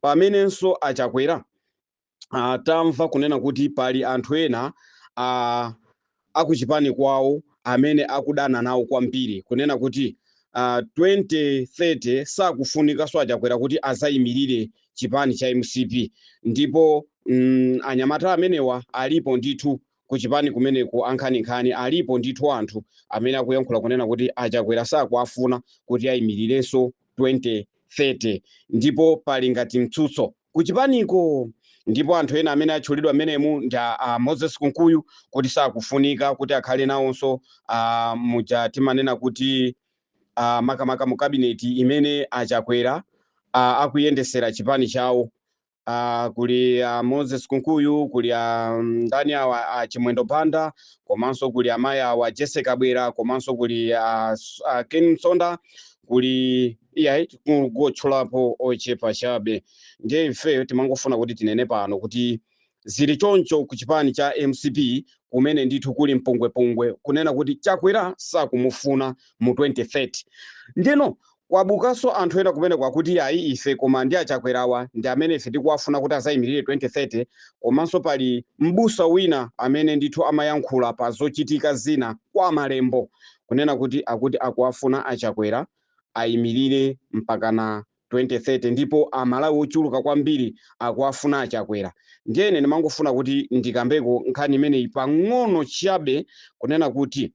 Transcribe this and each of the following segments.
pamenenso achakwera tamva kunena kuti pali anthu ena akuchipani kwawo amene akudana nawo kwambiri kunena kuti 2030 sakufunika so achakwera kuti azayimirire chipani cha MCP ndipo anyamata amenewa alipo ndithu kuchipani kumeneko ankhaninkhani alipo ndithu anthu amene akuyankhula kunena kuti achakwera sakuafuna kuti ayimirirenso 2030 ndipo pali ngati mtsutso kuchipaniko ndipo anthu ena amene atchulidwa amenemu ndi Moses Kunkuyu kuti sakufunika kuti akhale nawonso muja timanena kuti makamaka mu kabineti imene achakwera akuyendesera chipani chawo. Kuli Moses Kunkuyu, kuli ndani awa Chimwendo Banda, komanso kuli amayi awa Jesse Kabwera, komanso kuli Ken Msonda, kuli kungotchulapo ochepa chabe. Ndiye ife timangofuna kuti tinene pano kuti zili choncho ku chipani cha MCP kumene ndithu kuli mpungwepungwe kunena kuti chakwera sakumufuna mu 2030. Ndino kwabukanso anthu ena kumene kwakuti ayi ife koma ndi achakwerawa ndi amene ife tikuwafuna kuti azayimirire 2030, komanso pali mbusa wina amene ndithu amayankhula pa zochitika zina kwa malembo kunena kuti akuti akuwafuna achakwera ayimirire mpaka na 2030 ndipo amalawi ochuluka kwambiri akuwafuna achakwera. Ndiyene ndimangofuna kuti ndikambeko nkhani imeneyi pang'ono chabe kunena kuti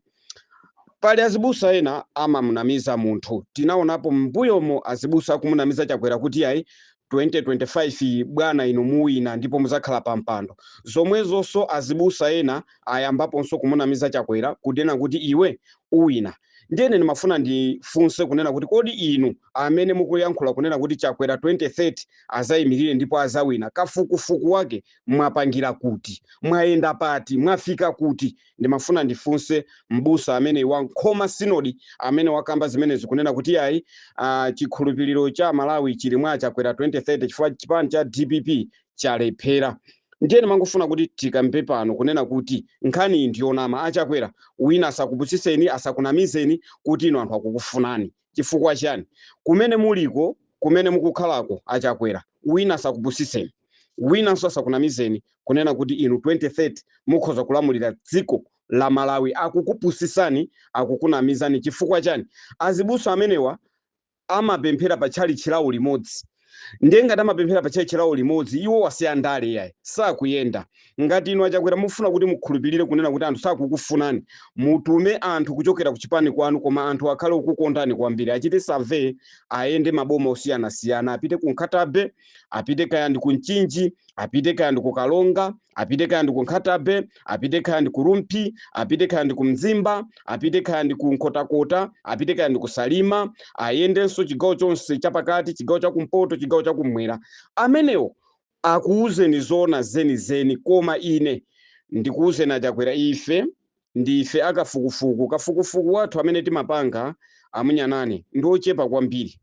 pali azibusa ena amamunamiza munthu. Tinaonapo mbuyomo azibusa akumunamiza chakwera kuti ayi 2025 bwana inu muwina ndipo muzakhala pa mpando. Zomwezonso azibusa ena ayambaponso kumunamiza chakwera kunena kuti iwe uwina. Ndiyene ndimafuna ndifunse kunena kuti kodi inu amene mukuyankhula kunena kuti chakwera 2030 azayimirire ndipo azawina, kafukufuku wake mwapangira kuti, mwayenda pati, mwafika kuti? Ndimafuna ndifunse mbusa amene wankhoma sinodi amene wakamba zimenezi kunena kuti ayi chikhulupiriro cha Malawi chili mwa chakwera 2030 chifukwa chipani cha DPP chalephera. Ndiye ndimangofuna kuti tikambe pano kunena kuti nkhani ndiyonama achakwera wina asakupusiseni asakunamizeni kuti inu anthu akukufunani. Chifukwa chani? Kumene muliko, kumene mukukhalako achakwera wina asakupusiseni, winanso asakunamizeni kunena kuti inu 2030 mukhoza kulamulira dziko la Malawi. Akukupusisani, akukunamizani. Chifukwa chani? Azibusa amenewa amapemphera pa tchalitchi lawo limodzi. Ndiye ngati amapemphera pa tchalitchi lawo limodzi, iwo wasiya ndale yayi sakuyenda. Ngati inu achakwera mufuna kuti mukhulupirire kunena kuti anthu sakukufunani, mutume anthu kuchokera ku chipani kwanu, koma anthu akhale okukondani kwambiri, achite survey, ayende maboma osiyanasiyana, apite ku Nkhatabe, apite kaya ndi ku Mchinji, apite kaya ndi ku Kalonga, apite kaya ndi ku Nkhatabe, apite kaya ndi ku Rumpi, apite kaya ndi ku Mzimba, apite kaya ndi ku Nkotakota, apite kaya ndi ku Salima, ayendenso chigawo chonse chapakati, chigawo chakumpoto, chigawo chakumwera. Amenewo akuuzeni zona zeni koma ine ndikuuzeni achakwera ife ndife akafukufuku. Kafukufuku wathu amene timapanga amunyanane ndiochepa kwambiri.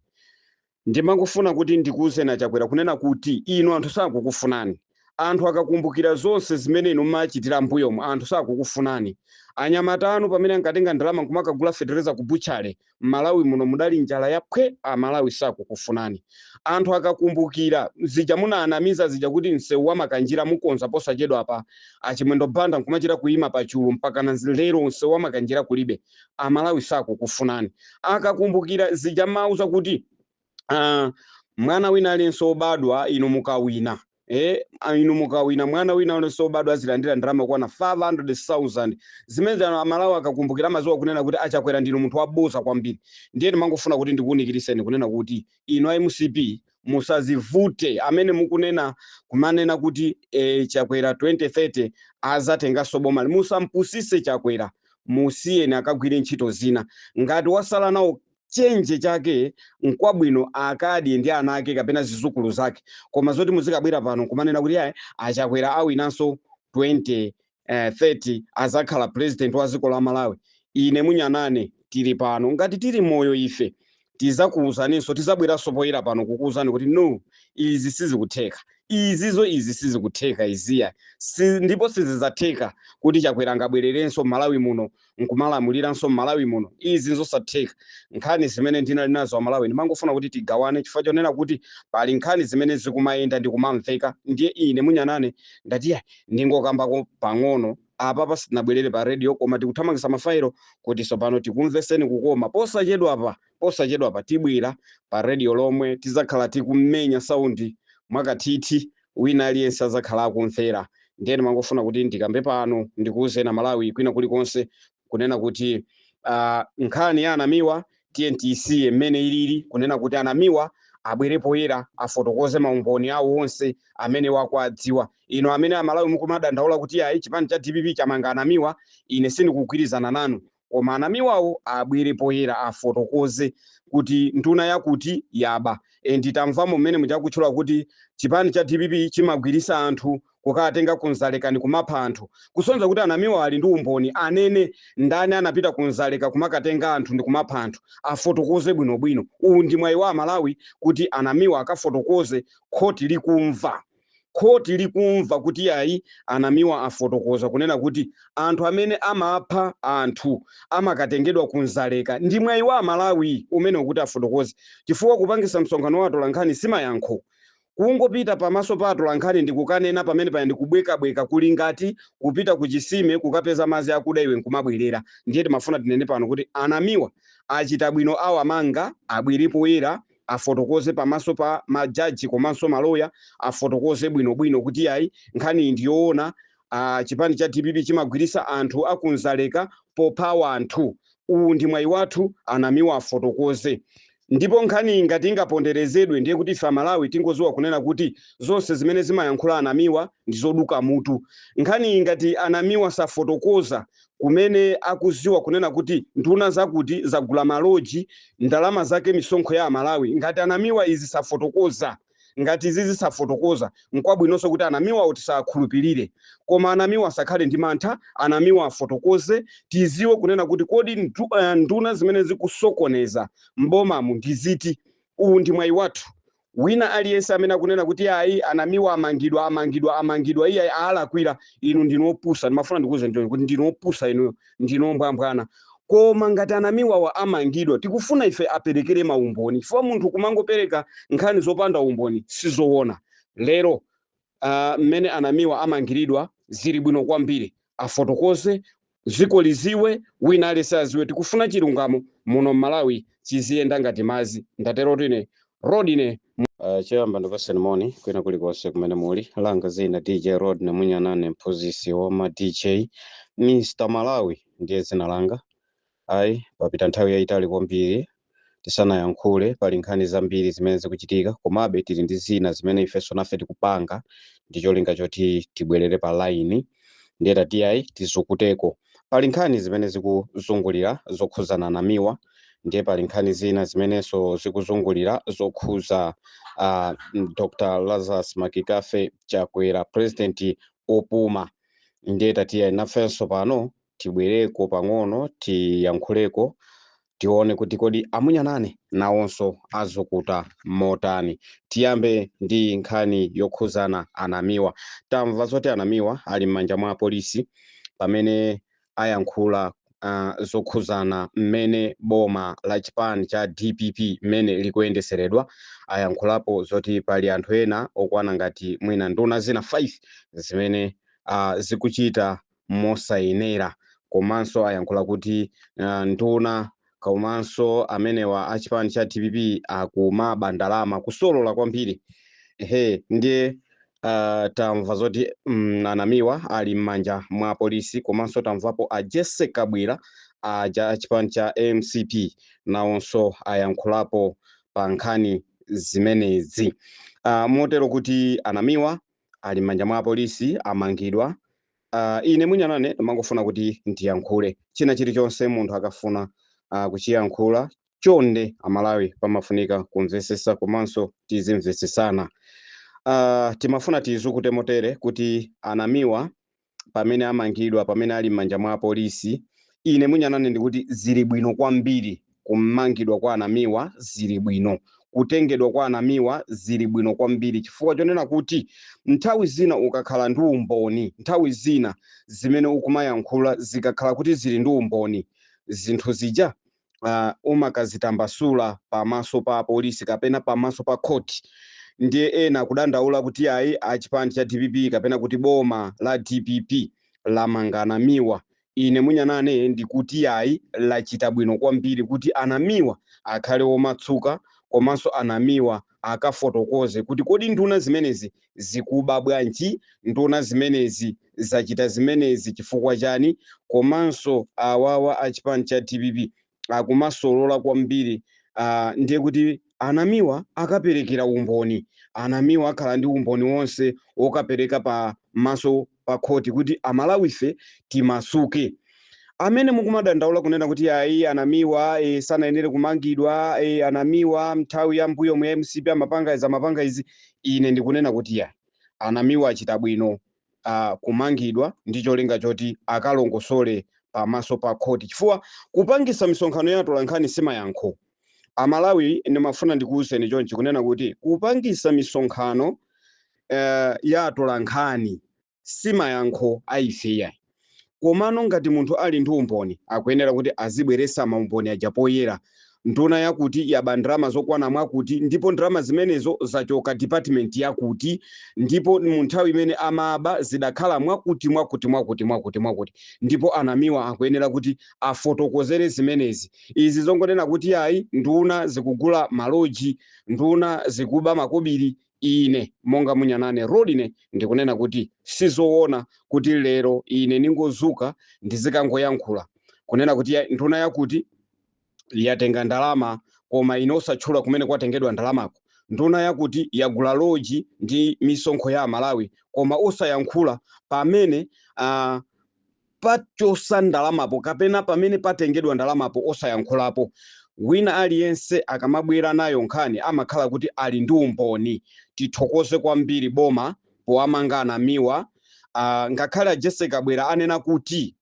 Ndimangofuna kuti ndikuuzeni achakwera kunena kuti inu anthu sakukufunani. Anthu akakumbukira zonse zimene inu machitira mbuyomo, anthu sakukufunani. Anyamata anu pamene ankatenga ndalama nkumakagula fetereza ku buchale Malawi muno mudali njala yapwe, Malawi sakukufunani. Anthu akakumbukira zija munaanamiza zija kuti msewu wa makanjira mukonza posachedwa apa Chimwendo Banda nkumachita kuima pachulu mpaka na lero msewu wa makanjira kulibe, Malawi sakukufunani. Akakumbukira zija mauza kuti mwana wina alinso obadwa inu mukawina. Inu mukawina mwana wina alinso obadwa azilandira ndalama kwana 500,000. Zimene Malawi akakumbukira mazuwa kunena kuti achakwera ndinu munthu waboza kwambiri. Ndiye ndimangofuna kuti ndikuwunikiriseni kunena kuti inu MCP musazivute amene mukunena kumanena kuti chakwera 2030 azatenganso boma. Musampusise chakwera, musiyeni akagwire ntchito zina. Ngati wasala nawo chenje chake nkwabwino akadi ndi ana ake kapena zizukulu zake, koma zoti muzikabwera pano kumanena kuti achakwera awinanso 2030 azakhala president wa dziko la Malawi. Ine munyanane tili pano, ngati tili moyo ife tizakuuzaninso tizabweranso poyera pano kukuuzani kuti no izi sizikutheka izi sizikutheka iziya ndipo sizizatheka kuti Chakwera angabwererenso Malawi muno nkumalamuliranso Malawi muno izi zosatheka. Nkhani zimene ndinali nazo Malawi ndimangofuna kuti tigawane chifukwa chonena kuti pali nkhani zimene zikumayenda ndi kumamveka ndiye ine Munyanane ndati ndingokambako pang'ono apa pasinabwerere pa radio koma tikuthamangisa mafairo kuti sopano tikumveseni kukoma posachedwa apa tibwera pa radio lomwe tizakhala tikumenya saundi mwakathithi wina aliyense azakhala akumvera. Ndiye ndimangofuna kuti ndikambe pano ndikuuzeni Malawi kwina kulikonse kunena kuti nkhani ya anamiwa TNTC mmene ilili kunena kuti anamiwa abwere poyera afotokoze maumboni awo onse amene wakwadziwa. Ino amene Malawi mukumadandaula kuti ayi chipani cha DPP chamanga anamiwa ine sindikugwirizana nanu koma anamiwawo abwere poyera afotokoze kuti nduna yakuti yaba nditamvamo mmene muchakutchula kuti chipani cha DPP chimagwirisa anthu kukatenga kunzalekani kumapha anthu kusonza kuti anamiwa ali ndi umboni anene ndani anapita kunzaleka kumakatenga anthu ndi kumapha anthu afotokoze bwinobwino. Uwu ndi mwayi wa Malawi kuti anamiwa akafotokoze khoti likumva kuti ayi anamiwa afotokoza kunena kuti anthu amene amapha anthu amakatengedwa kunzaleka ndi mwayi wa Malawi umene ukuti afotokoze chifukwa kupangisa msonkhano wa atolankhani simayankho kungopita pamaso pa atolankhani ndikukanena pamene paya ndikubwekabweka kuli ngati kupita kuchisime kukapeza madzi akuda iwe nkumabwerera. Ndiye timafuna tinene pano kuti anamiwa achita bwino awo amanga abwere poyera afotokoze pamaso pa majaji komanso maloya afotokoze bwinobwino kuti ayi nkhani ndiyoona chipani cha DPP chimagwirisa anthu akunzaleka popha anthu. Uwu ndi mwayi wathu anamiwa afotokoze. Ndipo nkhani ngati ingaponderezedwe ndiye kuti ife Malawi tingoziwa kunena kuti zonse zimene zimayankhula anamiwa ndizoduka mutu. Nkhani ngati anamiwa safotokoza kumene akuziwa kunena kuti nduna zakuti zagula maloji ndalama zake misonkho ya Malawi ngati anamiwa izi safotokoza ngati izi safotokoza nkwabwinonso kuti anamiwa otisakhulupirire koma anamiwa sakhale ndi mantha anamiwa afotokoze tiziwe kunena kuti kodi nduna zimene zikusokoneza mbomamu ndiziti. Uwu ndi mwayi wathu. Wina aliyense amene akunena kuti ayi anamiwa amangidwa iye alakwira inu ndinopusa ndimafuna ndikuze kuti ndinopusa inu ndinombwambwana koma ngati anamiwa wa amangidwa tikufuna ife aperekere maumboni chifukwa munthu kumangopereka nkhani zopanda umboni sizoona. Lero mmene anamiwa amangiridwa zili bwino kwambiri afotokoze ziko liziwe wina aliyense aziwe tikufuna chilungamo muno Malawi chiziyenda ngati mazi. Ndatero tine Rodine chiyamba ndipaseni moni kwina kulikonse kumene muli langa zina DJ Rodine Munyanane mphunzitsi wa DJ Mr Malawi ndiye zina langa. Ayi papita nthawi yayitali kwambiri tisanayankhule pali nkhani zambiri zimene zikuchitika komabe tili ndi zina zimene ifenso nafe tikupanga ndi cholinga choti tibwerere pa line ndiye tati ayi tizukuteko. Pali nkhani zimene zikuzungulira zokhuzana anamiwa ndiye pali nkhani zina zimenenso zikuzungulira zokhuza Dr. Lazarus Makikafe Chakwera president opuma ndiye tati ayi nafenso pano tibwereko pang'ono tiyankhuleko tione kuti kodi amunyanane nawonso azukuta motani. Tiyambe ndi nkhani yokhuzana anamiwa. Tamva zoti anamiwa ali m'manja mwa polisi pamene ayankhula zokhuzana mmene boma la chipani cha DPP mmene likuyendeseredwa ayankhulapo zoti pali anthu ena okwana ngati mwina nduna zina 5 zimene zikuchita mosayenera komanso ayankhula kuti nduna komanso amenewa achipani cha DPP akumaba ndalama kusolola kwambiri. Ndiye tamva zoti anamiwa ali m'manja mwa polisi komanso tamvapo Jesse Kabwera achipani cha MCP nawonso ayankhulapo pa nkhani zimenezi. Motero kuti anamiwa ali m'manja mwa polisi amangidwa. Ine Munyanane ndimangofuna kuti ndiyankhule china chilichonse munthu akafuna kuchiyankhula chonde Amalawi pamafunika kumvesesa komanso tizimvesesana. Timafuna tizukute motere kuti anamiwa pamene amangidwa pamene ali m'manja mwa polisi ine Munyanane ndikuti zili bwino kwambiri kumangidwa kwa anamiwa zili bwino, kutengedwa kwa anamiwa zili bwino kwambiri, chifukwa chonena kuti nthawi zina ukakhala ndi umboni, nthawi zina zimene ukumayankhula zikakhala kuti zili ndi umboni, zinthu zija umakazitambasula pamaso pa polisi kapena pamaso pa khoti, ndiye ena kudandaula kuti ayi achipani cha DPP kapena kuti boma la DPP lamanga anamiwa. Ine munyanane ndikuti ayi lachita bwino kwambiri kuti anamiwa akhale omatsuka, komanso anamiwa akafotokoze kuti kodi nduna zimenezi zikuba bwanji, nduna zimenezi zachita zimenezi chifukwa chani, komanso awawa achipani cha DPP akumasolola kwambiri. Ndiye kuti anamiwa akaperekera umboni, anamiwa akhala ndi umboni wonse wokapereka pa maso pa khoti kuti amalawife timasuke. Amene mukumadandaula kunena kuti ayi anamiwa sanayenere kumangidwa, anamiwa nthawi ya mbuyo mu MCP amapanga izi, ine ndikunena kuti ya anamiwa achita bwino kumangidwa ndi cholinga choti akalongosole pamaso pa khoti, chifukwa kupangisa misonkhano ya atolankhani simayankho. Amalawi ndimafuna ndikuwuzeni chonchi kunena kuti kupangisa misonkhano ya atolankhani simayankho aifeya. Komano ngati munthu ali ndi umboni akuyenera kuti azibweresa maumboni aja poyera, nduna yakuti yaba ndrama zokwana mwakuti, ndipo ndrama zimenezo zachoka department yakuti, ndipo mu nthawi imene amaba zidakhala mwakuti, ndipo anamiwa akuyenera kuti afotokozere zimenezi. Izi zongonena kuti ayi nduna zikugula maloji, nduna zikuba makobiri, ine monga munyanane Rodine ndikunena kuti sizoona kuti lero ine ningozuka ndizikangoyankhula kunena kuti nduna yakuti yatenga ndalama koma inosatchula kumene kwatengedwa ndalamako, nduna yakuti yagula loji ndi misonkho ya Malawi koma osayankhula pamene pachosa ndalamapo kapena pamene patengedwa ndalamapo osayankhulapo. Wina aliyense akamabwera nayo nkhani amakhala kuti ali ndi umboni. Tithokoze kwambiri boma poamanga anamiwa. Ngakhale Jessica Bwera anena kuti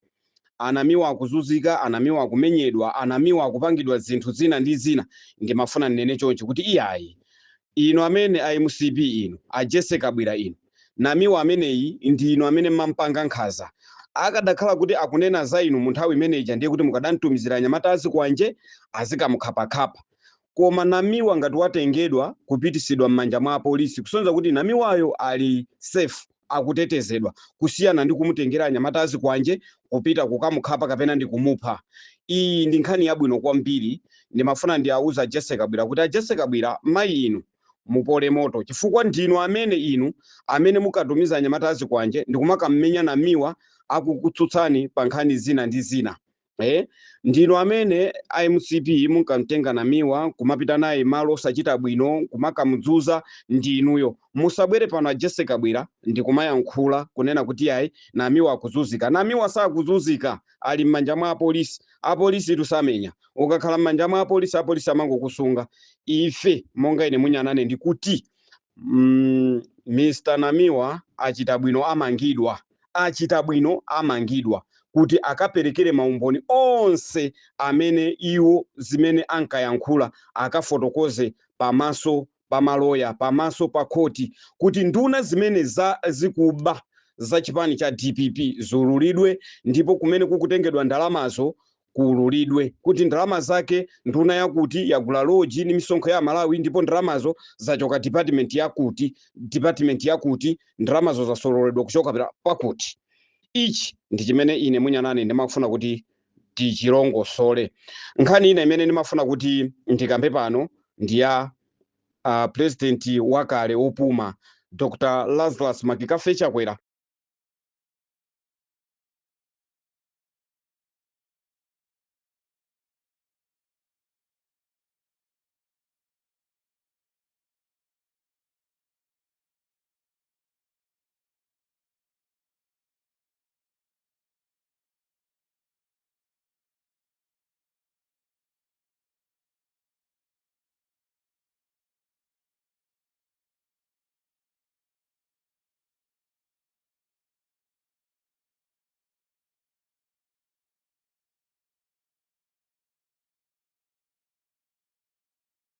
anamiwa akuzuzika, anamiwa akumenyedwa, anamiwa akupangidwa zinthu zina ndi zina, ndimafuna nene chonchi kuti iyayi ino amene MCP ino Jessica Bwera ino namiwa ameneyi ndi ino amene mampanga nkhaza. Akadakhala kuti akunena za inu mu nthawi imeneja ndiye kuti mukadantumizira anyamata kwanje azikamukhapa. Koma namiwa ngati watengedwa kupitisidwa m'manja mwa polisi kusonza kuti namiwayo ali safe, akutetezedwa, kusiyana ndi kumutengera anyamata kwanje kupita kukamukhapa kapena ndi kumupha. Iyi ndi nkhani yabwino kwambiri. Ndimafuna ndiauza Jessica Bwera kuti Jessica Bwera mayi inu mupole moto, chifukwa ndinu amene mukatumiza anyamata kwanje ndikumakamenya namiwa akukutsutsani pa nkhani zina ndi zina. Ndinu amene MCP mukamtenga namiwa kumapita naye malo osachita bwino kumakamudzuza, ndinuyo. Musabwere pano Jessica Bwera ndikumayankhula kunena kuti ayi namiwa akuzuzika. Namiwa sakuzuzika, ali m'manja mwa apolisi. Apolisi tusamenya, ukakhala m'manja mwa apolisi, apolisi amangokusunga. Ife monga ine munyanane ndikuti Mr. Namiwa achita bwino amangidwa kuti akaperekere maumboni onse amene iwo zimene ankayankhula akafotokoze pamaso pa maloya, pamaso pa khoti, kuti nduna zimene zikuba za chipani cha DPP zululidwe, ndipo kumene kukutengedwa ndalamazo kuululidwe, kuti ndalama zake nduna yakuti yagula loji ni misonkho ya Malawi, ndipo ndalamazo zachoka department yakuti ndalamazo zasololedwa kuchoka pakuti. Ichi ndi chimene ine munyanane ndimafuna kuti tichilongosole. Nkhani ina imene ndimafuna kuti ndikambe pano ndi ya president wakale opuma Dr. Lazarus Makikafe Chakwera